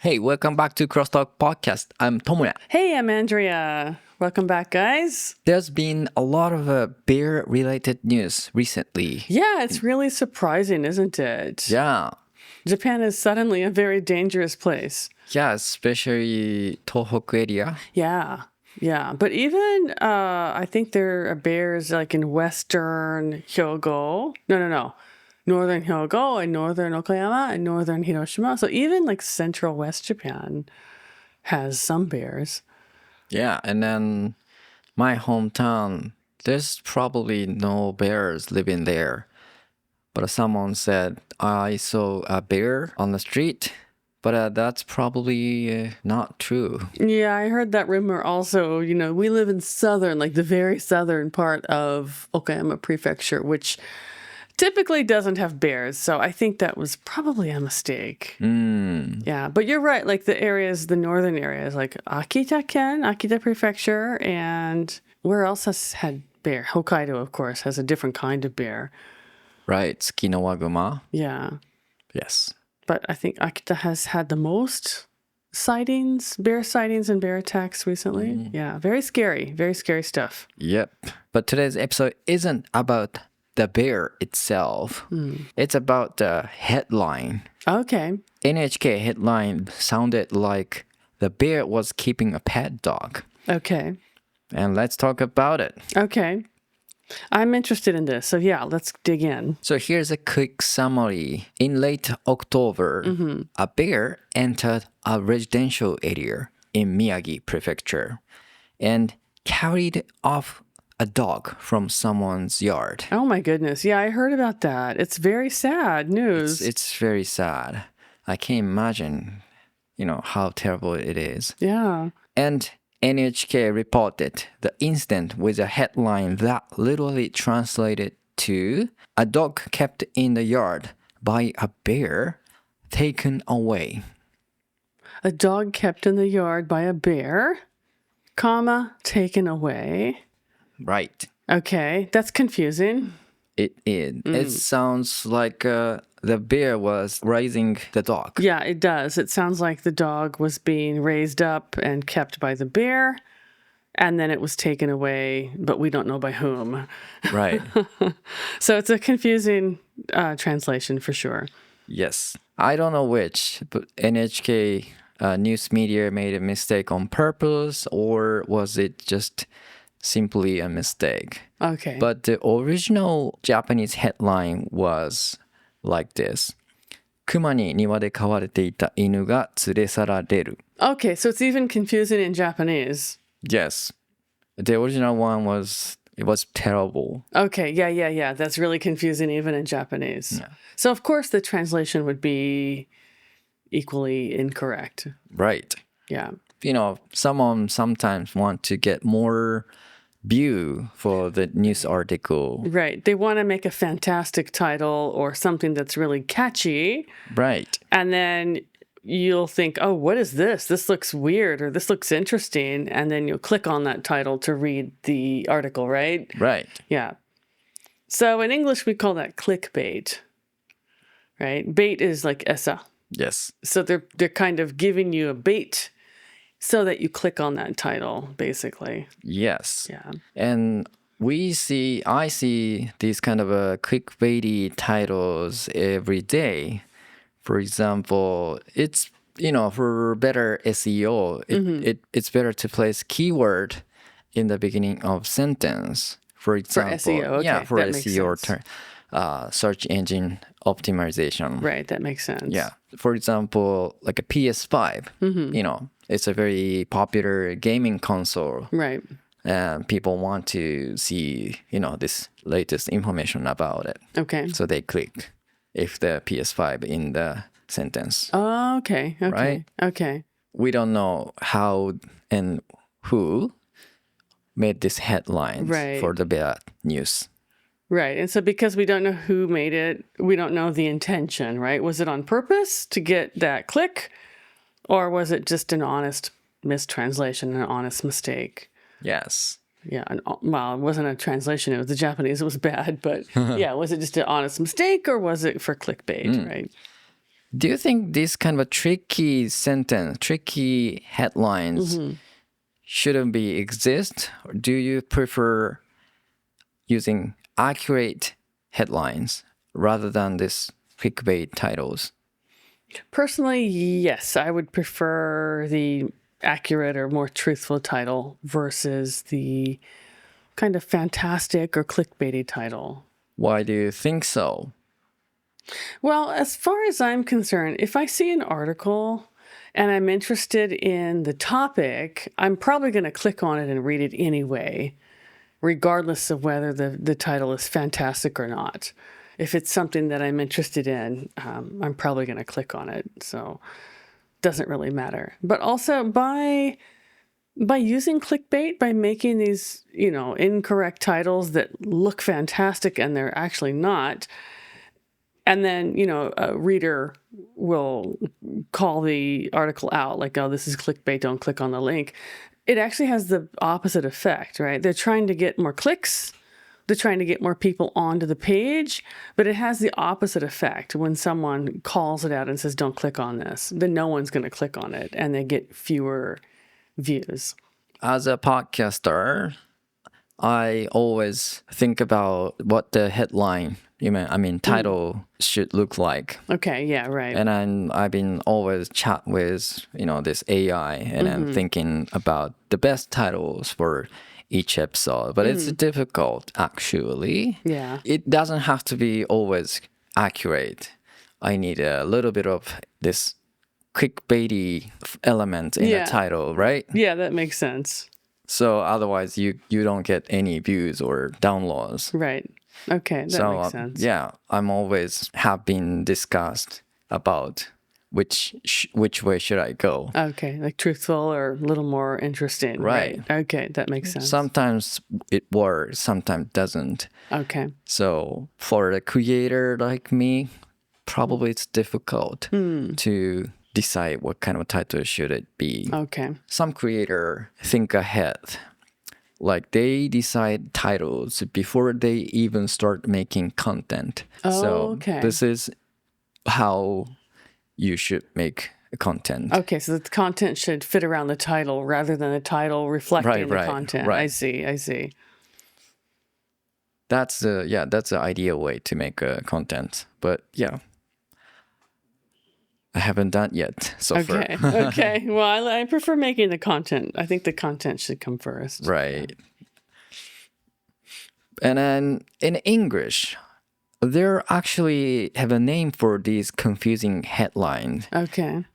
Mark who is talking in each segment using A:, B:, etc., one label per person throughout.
A: Hey, welcome back to CrossTalk podcast. I'm Tomoya.
B: Hey, I'm Andrea. Welcome back, guys.
A: There's been a lot of bear-related news recently.
B: Yeah, it's really surprising, isn't it?
A: Yeah.
B: Japan is suddenly a very dangerous place.
A: Yeah, especially Tohoku area.
B: Yeah. But even, I think there are bears like in western Hyogo. No. Northern Hyogo and northern Okayama and northern Hiroshima. So even like central West Japan has some bears.
A: Yeah, and then my hometown, there's probably no bears living there. But someone said, I saw a bear on the street, but that's probably not true.
B: Yeah, I heard that rumor also. You know, we live in southern, like the very southern part of Okayama Prefecture, which typically doesn't have bears. So I think that was probably a mistake. Yeah, but you're right. Like the northern areas, like Akita Prefecture, and where else has had bear? Hokkaido, of course, has a different kind of bear.
A: Right, Tsukinowaguma.
B: Yeah.
A: Yes.
B: But I think Akita has had the most bear sightings and bear attacks recently. Yeah, very scary stuff.
A: Yep. But today's episode isn't about the bear itself. It's about the headline.
B: Okay.
A: NHK headline sounded like the bear was keeping a pet dog.
B: Okay.
A: And let's talk about it.
B: Okay. I'm interested in this. So yeah, let's dig in.
A: So here's a quick summary. In late October, a bear entered a residential area in Miyagi Prefecture and carried off a dog from someone's yard.
B: Oh my goodness. Yeah, I heard about that. It's very sad news.
A: It's very sad. I can't imagine, how terrible it is.
B: Yeah.
A: And NHK reported the incident with a headline that literally translated to a dog kept in the yard by a bear taken away.
B: A dog kept in the yard by a bear, taken away.
A: Right.
B: Okay, that's confusing.
A: It is. It sounds like the bear was raising the dog.
B: Yeah, it does. It sounds like the dog was being raised up and kept by the bear, and then it was taken away, but we don't know by whom.
A: Right.
B: So it's a confusing translation for sure.
A: Yes. I don't know which, but NHK news media made a mistake on purpose, or was it just simply a mistake?
B: Okay.
A: But the original Japanese headline was like this. 熊に庭で飼われていた犬が連れ去られる.
B: Okay, so it's even confusing in Japanese.
A: Yes. The original one was terrible.
B: Okay, yeah. That's really confusing even in Japanese.
A: Yeah.
B: So of course the translation would be equally incorrect.
A: Right.
B: Yeah.
A: Someone sometimes want to get more view for the news article.
B: Right. They want to make a fantastic title or something that's really catchy.
A: Right.
B: And then you'll think, oh, what is this? This looks weird or this looks interesting. And then you'll click on that title to read the article, right?
A: Right.
B: Yeah. So in English, we call that clickbait, right? Bait is like esa.
A: Yes.
B: So they're kind of giving you a bait so that you click on that title, basically.
A: Yes.
B: Yeah.
A: And I see these kind of clickbaity titles every day. For example, it's, for better SEO, it's better to place keyword in the beginning of sentence. For example,
B: for SEO, okay.
A: Yeah, for
B: that
A: SEO, search engine optimization.
B: Right, that makes sense.
A: Yeah. For example, like a PS5, it's a very popular gaming console.
B: Right.
A: And people want to see, this latest information about it.
B: Okay.
A: So they click if the PS5 in the sentence.
B: Oh, okay.
A: Right?
B: Okay.
A: We don't know how and who made this headline for the bad news.
B: Right. And so because we don't know who made it, we don't know the intention, right? Was it on purpose to get that click? Or was it just an honest mistranslation, an honest mistake?
A: Yes.
B: Yeah. Well, it wasn't a translation. It was the Japanese. It was bad. But yeah, was it just an honest mistake or was it for clickbait, right?
A: Do you think this kind of a tricky sentence, tricky headlines shouldn't be exist? Or do you prefer using accurate headlines rather than this clickbait titles?
B: Personally, yes, I would prefer the accurate or more truthful title versus the kind of fantastic or clickbaity title.
A: Why do you think so?
B: Well, as far as I'm concerned, if I see an article and I'm interested in the topic, I'm probably going to click on it and read it anyway, regardless of whether the title is fantastic or not. If it's something that I'm interested in, I'm probably going to click on it. So it doesn't really matter. But also by using clickbait, by making these, incorrect titles that look fantastic and they're actually not, and then, a reader will call the article out like, oh, this is clickbait, don't click on the link. It actually has the opposite effect, right? They're trying to get more clicks. They're trying to get more people onto the page, but it has the opposite effect. When someone calls it out and says, don't click on this, then no one's going to click on it and they get fewer views.
A: As a podcaster, I always think about what the headline, title should look like.
B: Okay, yeah, right.
A: And I've been always chat with, this AI and I'm thinking about the best titles for each episode. But it's difficult, actually.
B: Yeah.
A: It doesn't have to be always accurate. I need a little bit of this clickbaity element in the title, right?
B: Yeah, that makes sense.
A: So otherwise you don't get any views or downloads.
B: Right. Okay, that makes sense.
A: Yeah, I'm always have been discussed about which way should I go.
B: Okay, like truthful or a little more interesting.
A: Right.
B: Okay, that makes sense.
A: Sometimes it works, sometimes doesn't.
B: Okay.
A: So for a creator like me, probably it's difficult to decide what kind of title should it be.
B: Okay.
A: Some creator think ahead. Like they decide titles before they even start making content. So this is how you should make content.
B: Okay, so the content should fit around the title rather than the title reflecting the content.
A: Right.
B: I see.
A: That's the ideal way to make content. But yeah, I haven't done yet so far.
B: Okay. Well, I prefer making the content. I think the content should come first.
A: Right. And then in English, there actually have a name for these confusing headlines.
B: Okay.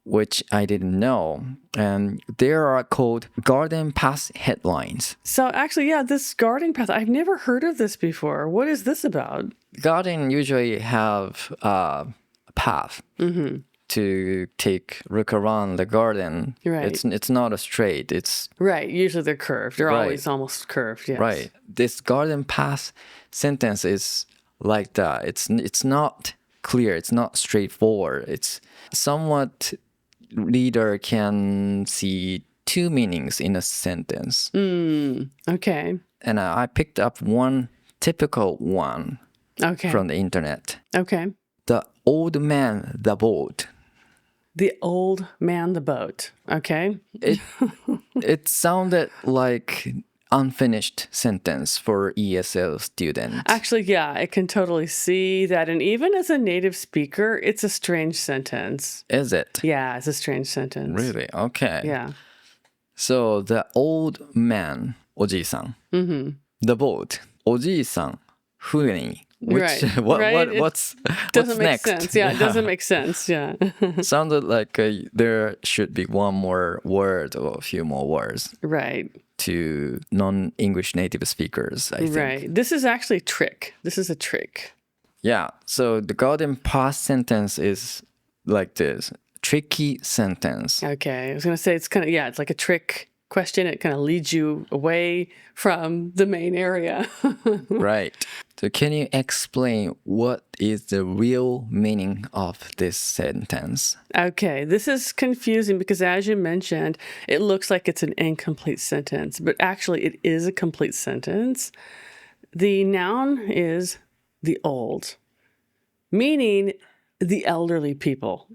A: Which I didn't know. And they are called garden path headlines.
B: So actually, this garden path, I've never heard of this before. What is this about?
A: Garden usually have a path to look around the garden.
B: Right.
A: It's not a straight. It's
B: right. Usually they're curved. They're always almost curved. Yes.
A: Right. This garden path sentence is like that. It's not clear. It's not straightforward. It's somewhat reader can see two meanings in a sentence.
B: Okay.
A: And I picked up one typical one from the internet.
B: Okay.
A: The old man, the boat.
B: The old man, the boat. Okay.
A: It sounded like unfinished sentence for ESL students.
B: Actually, I can totally see that. And even as a native speaker, it's a strange sentence.
A: Is it?
B: Yeah, it's a strange sentence.
A: Really? Okay.
B: Yeah.
A: So the old man, おじいさん. The boat, おじいさん, 船に. Which what's
B: doesn't make
A: next?
B: sense. Yeah, it doesn't make sense. Yeah.
A: Sounded like there should be one more word or a few more words.
B: Right.
A: To non-English native speakers, I think.
B: Right. This is actually a trick. This is a trick.
A: Yeah. So the garden path sentence is like this. Tricky sentence.
B: Okay. I was going to say it's kind of, it's like a trick question. It kind of leads you away from the main area.
A: Right. So can you explain what is the real meaning of this sentence?
B: Okay, this is confusing because as you mentioned, it looks like it's an incomplete sentence, but actually it is a complete sentence. The noun is the old, meaning the elderly people.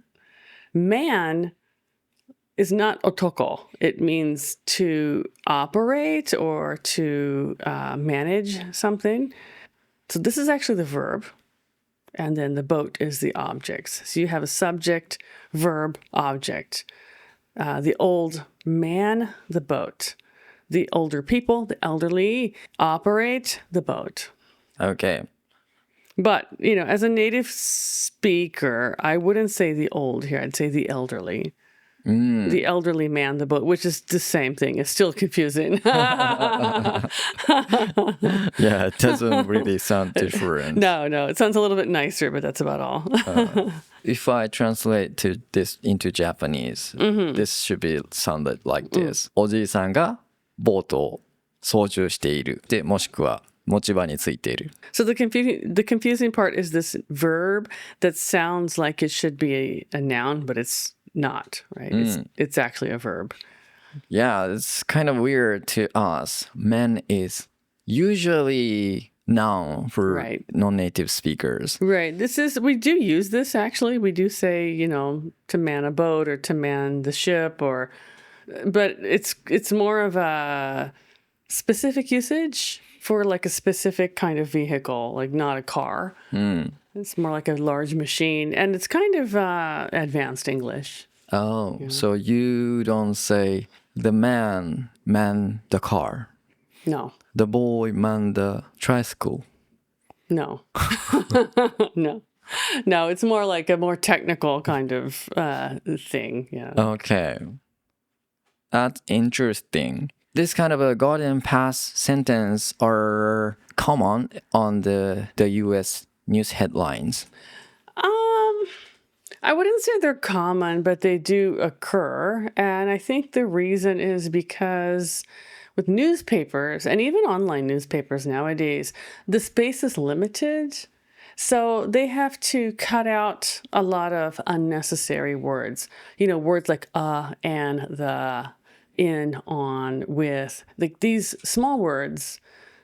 B: Man is not otoko. It means to operate or to manage something. So this is actually the verb. And then the boat is the objects. So you have a subject, verb, object. The old man, the boat. The older people, the elderly, operate the boat.
A: Okay.
B: But, as a native speaker, I wouldn't say the old here. I'd say the elderly. The elderly man, the boat, which is the same thing. It's still confusing.
A: Yeah, it doesn't really sound different.
B: No, it sounds a little bit nicer, but that's about all.
A: If I translate this into Japanese, this should be sounded like this. おじいさんがボートを操縦している。で、もしくは持ち場についている。
B: So the confusing part is this verb that sounds like it should be a noun, but it's not, right? It's actually a verb.
A: Yeah, it's kind of weird to us. Man is usually noun for non-native speakers.
B: Right. We do use this actually. We do say, to man a boat or to man the ship but it's more of a specific usage for like a specific kind of vehicle, like not a car. It's more like a large machine, and it's kind of advanced English.
A: Oh, so you don't say the man the car.
B: No.
A: The boy man the tricycle.
B: No. No, it's more like a more technical kind of thing. Yeah.
A: Okay. That's interesting. This kind of a garden pass sentence are common on the U.S. news headlines.
B: I wouldn't say they're common, but they do occur. And I think the reason is because with newspapers and even online newspapers nowadays, the space is limited. So they have to cut out a lot of unnecessary words. Words like and, the, in, on, with, like these small words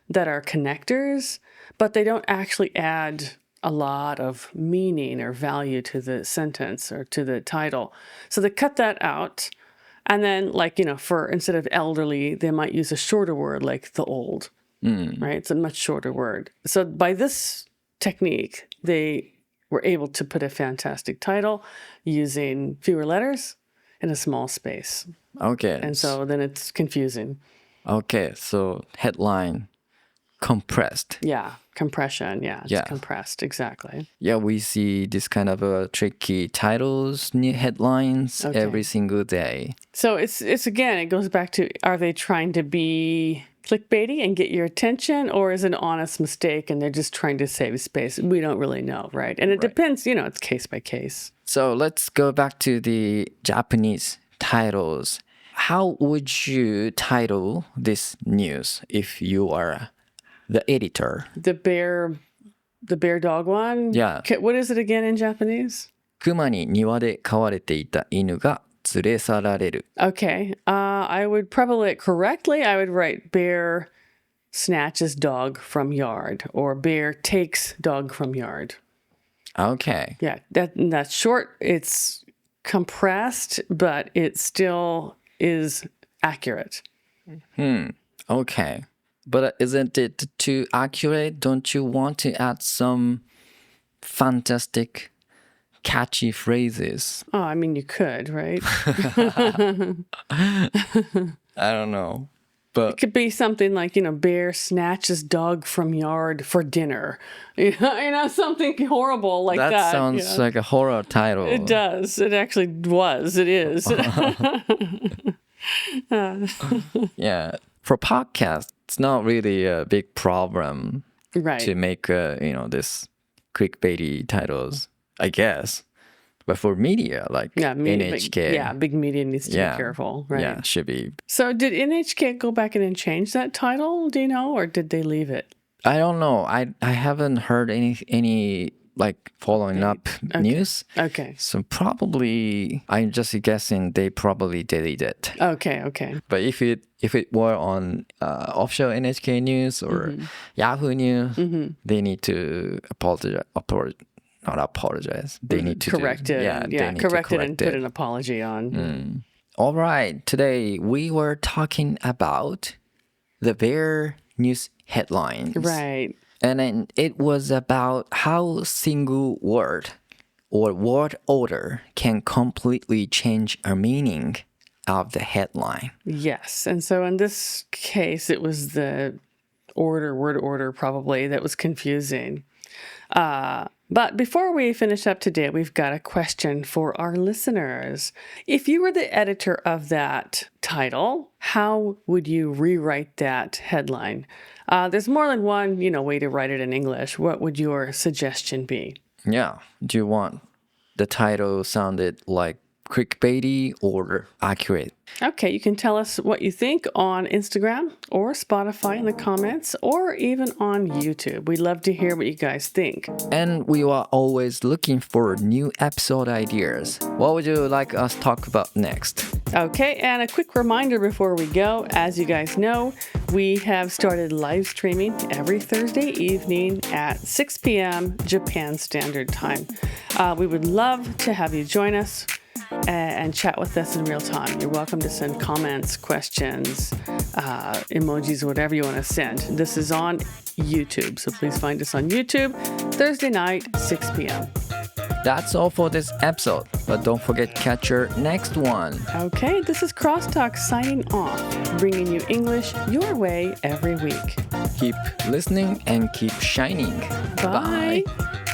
B: that are connectors, but they don't actually add a lot of meaning or value to the sentence or to the title. So they cut that out. And then for instead of elderly, they might use a shorter word like the old, right? It's a much shorter word. So by this technique, they were able to put a fantastic title using fewer letters in a small space.
A: Okay.
B: And so then it's confusing.
A: Okay, so headline compressed.
B: Yeah, compression. Yeah, it's compressed. Exactly.
A: Yeah, we see this kind of tricky titles, new headlines every single day.
B: So it's again, it goes back to, are they trying to be clickbaity and get your attention, or is it an honest mistake and they're just trying to save space? We don't really know, right? And it depends, it's case by case.
A: So let's go back to the Japanese titles. How would you title this news if you are the editor?
B: The bear dog one?
A: Yeah.
B: What is it again in Japanese?
A: 熊に庭で飼われていた犬が連れ去られる.
B: Okay. I would probably correctly, I would write bear snatches dog from yard or bear takes dog from yard.
A: Okay.
B: Yeah, that's short. It's compressed, but it still is accurate.
A: Okay. But isn't it too accurate? Don't you want to add some fantastic, catchy phrases?
B: Oh, I mean, you could, right?
A: I don't know. But
B: it could be something like, bear snatches dog from yard for dinner. Something horrible like that.
A: That sounds like a horror title.
B: It does. It actually was. It is.
A: Yeah. For podcasts, it's not really a big problem to make, this clickbaity titles, I guess. But for media, like NHK.
B: Big media needs to be careful, right?
A: Yeah, should be.
B: So did NHK go back in and change that title, do you know, or did they leave it?
A: I don't know. I haven't heard any like following up news.
B: Okay.
A: So probably, I'm just guessing they probably deleted it.
B: Okay.
A: But if it were on official NHK news or Yahoo News, they need to apologize. not apologize. They need to
B: correct it.
A: Yeah, they need
B: correct
A: to
B: it and put an apology on.
A: All right. Today we were talking about the bear news headlines.
B: Right.
A: And then it was about how single word or word order can completely change a meaning of the headline.
B: Yes. And so in this case, it was the word order probably, that was confusing. But before we finish up today, we've got a question for our listeners. If you were the editor of that title, how would you rewrite that headline? There's more than one, way to write it in English. What would your suggestion be?
A: Yeah. Do you want the title sounded like clickbaity or accurate?
B: Okay, you can tell us what you think on Instagram or Spotify in the comments, or even on YouTube. We'd love to hear what you guys think.
A: And we are always looking for new episode ideas. What would you like us to talk about next?
B: Okay, and a quick reminder before we go. As you guys know, we have started live streaming every Thursday evening at 6 p.m. Japan Standard Time. We would love to have you join us and chat with us in real time. You're welcome to send comments, questions, emojis, whatever you want to send. This is on YouTube, so please find us on YouTube Thursday night, 6 p.m.
A: That's all for this episode, but don't forget to catch your next one.
B: Okay, this is CrossTalk signing off, bringing you English your way every week.
A: Keep listening and keep shining.
B: Bye.
A: Bye.